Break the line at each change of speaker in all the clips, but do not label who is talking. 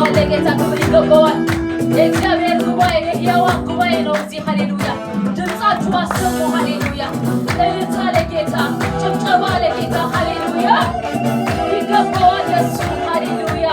ለጌታ ክብር ይገባዋል። የእግዚአብሔር ጉባኤ የሕያዋን ጉባኤ ነው እዚህ። ሃሌሉያ! ድምፃችሁ አሰሙ። ሃሌሉያ! እልልታ ለጌታ፣ ጭብጨባ ለጌታ። ሃሌሉያ! ይገባዋል ለሱ። ሃሌሉያ!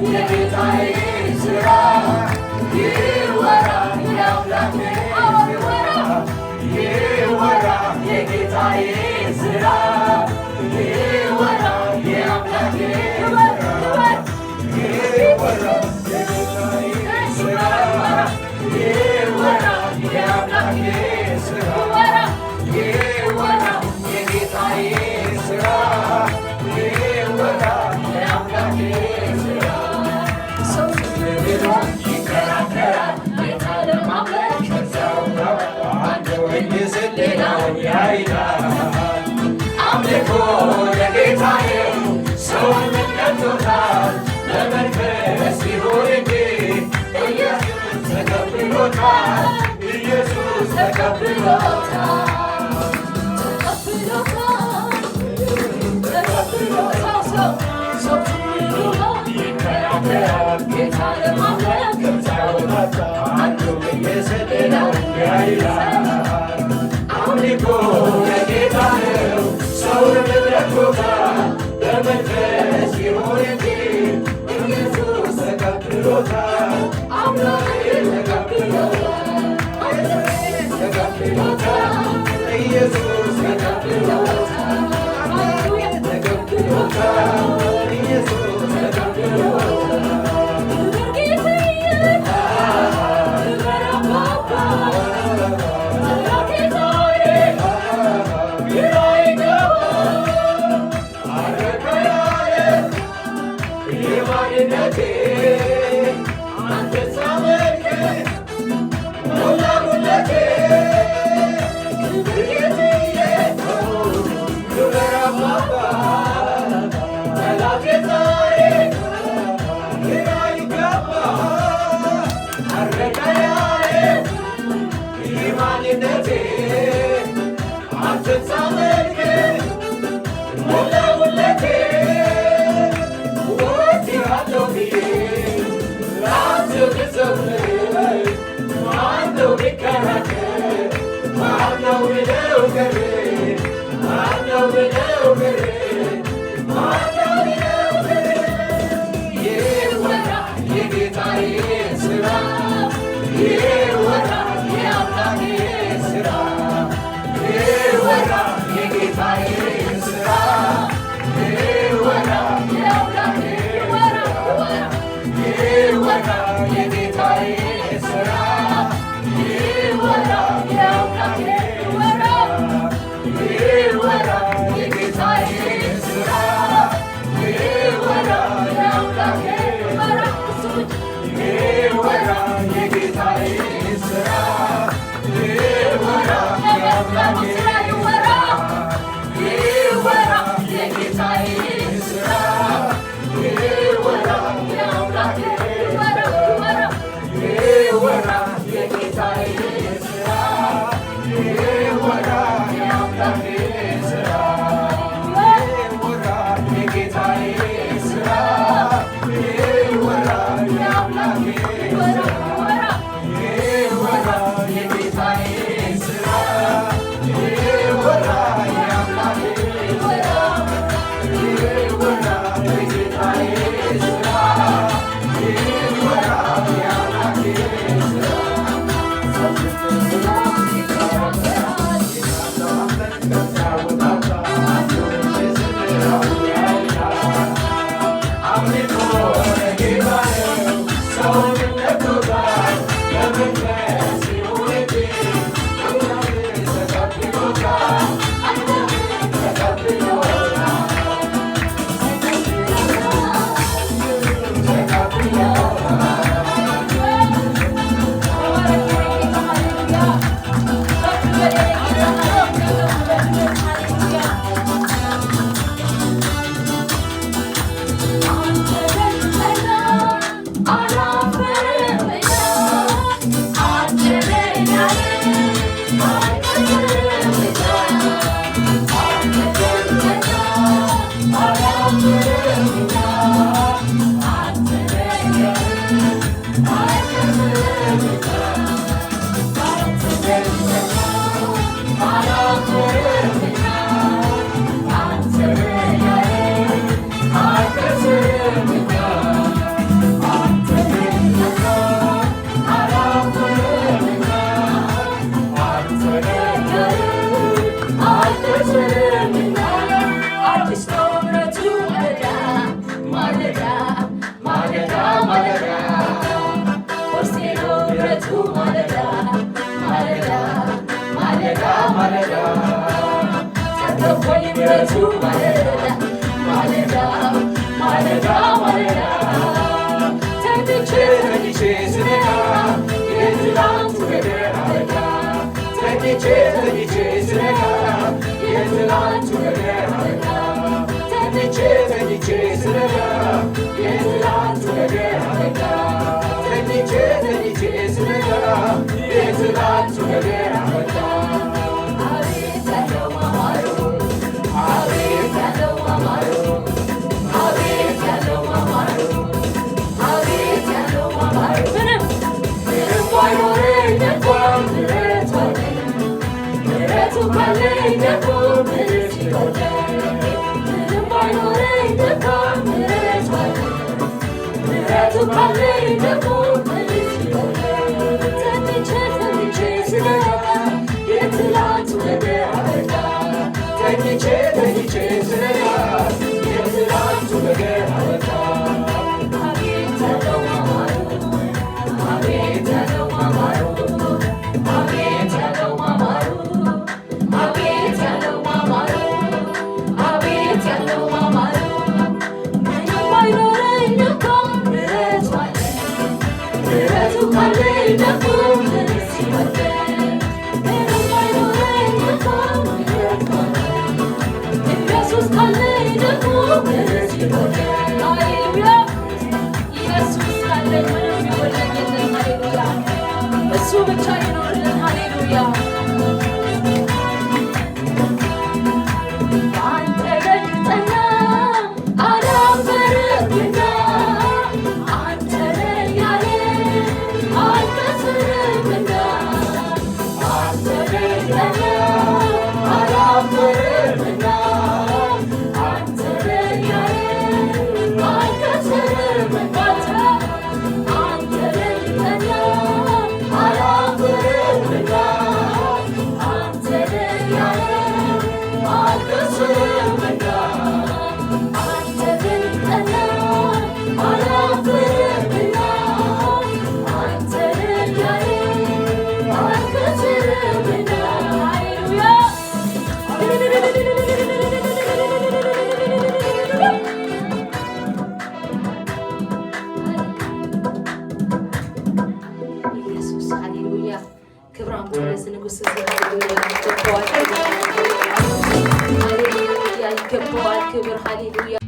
የጌታዬ ስራ ይወራ የአምላኬ ይወራ የጌታዬ ስራ ይወራ የአምላኬ ይወራ የጌታዬ ስራ ይወራ የአምላኬ ስራ ይወራ የጌታዬ ስራ ይወራ የአምላኬ ስራ ሰው ብሎ ይከራከራል ጌታ ለማምለክ ከዚያው አንዱ ሌላው ያይላል አምልኮ ለጌታዬ ሰውን ቀጥቶታል በመንፈስ ይሁን እንጂ ኢየሱስ ተቀብሎታል ኢየሱስ ተቀብሎታል ጌታ ለማምለክ ከዚያው አንዱ ሌላው ያይላል አምልኮ ለጌታ ነው ሰውን ቀጥቶታል በመንፈስ ይሁን እንጂ ኢየሱስ ተቀብሎታል አምላኬ ተቀብሎታል ኢየሱስ ተቀብሎታል ተቀብሎታል ኢየሱስ ተቀብሎታል
Sera
ምሕረቱ ማለዳ ማለዳ ማለዳ ማለዳ ተኝቼ ተኝቼ ስነቃ የትላንቱ ነገር አበቃ ተኝቼ ተኝቼ ስነቃ የትላንቱ ነገር አበቃ ተኝቼ ተኝቼ ስነቃ የትላንቱ ነገር አበቃ ተኝቼ ተኝቼ ስነቃ የትላንቱ ነገር አበቃ አቤት ያለው ማማሩ አቤት ያለው ማማሩ አቤት ያለው ማማሩ አቤት ያለው ማማሩ ምንም ባይኖረኝ እንኳን ምሕረቱ አለኝ ምሕረቱ ካለኝ ደግሞ ምንስ ይጎዳል ምንም ባይኖረኝ እንኳን ምሕረቱ አለኝ ምሕረቱ ካለኝ ደግሞ ምንስ ይጎዳል ተኝቼ ተኝቼ ስነቃ የትላንቱ ነገር አበቃ ተኝቼ ተኝቼ ስነቃ የትላንቱ ነገር አበቃ አቤት ያለው ማማሩ አቤት ያለው ማማሩ አቤት ያለው ማማሩ አቤት ያለው ማማሩ አቤት ያለው ማማሩ ምንም ባይኖረኝ እንኳን ምሕረቱ አለኝ ምሕረቱ ካለኝ ደግሞ ምንስ ይጎዳል ምንም ባይኖረኝ እንኳን ምሕረቱ አለኝ ኢየሱስ ካለኝ ደግሞ ምንስ ይጎዳል ሃሌሉያ ኢየሱስ ካለኝ ምንም ይጎዳኝ የለም ሃሌሉያ እሱ ብቻ ይኖርልን ሃሌሉያ አንተ ረድተኛ አላፈርምና አንተ ነህ ያለ አልከስርምና አንተ ረድተኛ አላፈርምና አንተ ነህ ያለ አልከስርምና አንተ ረድተኛ አላፈርምና አንተ ነህ ያለ አልከስርምና አንተ ረድተኛ አላፈርምና አንተ ነህ ያለ አልከስርምና ሃሌሉያ ኢየሱስ ሃሌሉያ ክብር አምጡ ለዚህ ንጉሥ ሃሌሉያ ይገባዋል ሃሌሉያ ይገባዋል ክብር ሃሌሉያ